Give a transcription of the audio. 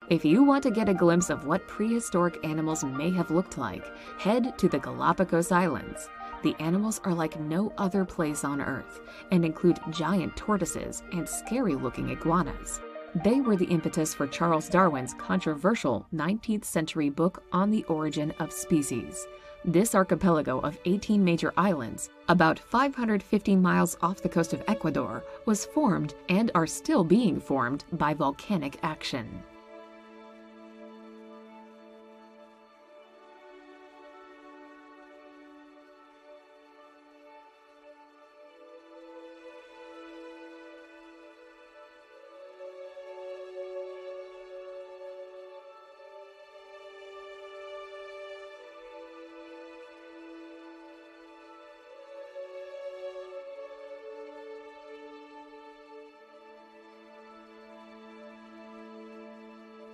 If you want to get a glimpse of what prehistoric animals may have looked like, head to the Galapagos Islands. The animals are like no other place on Earth and include giant tortoises and scary-looking iguanas. They were the impetus for Charles Darwin's controversial 19th century book On the Origin of Species. This archipelago of 18 major islands, about 550 miles off the coast of Ecuador, was formed and are still being formed by volcanic action.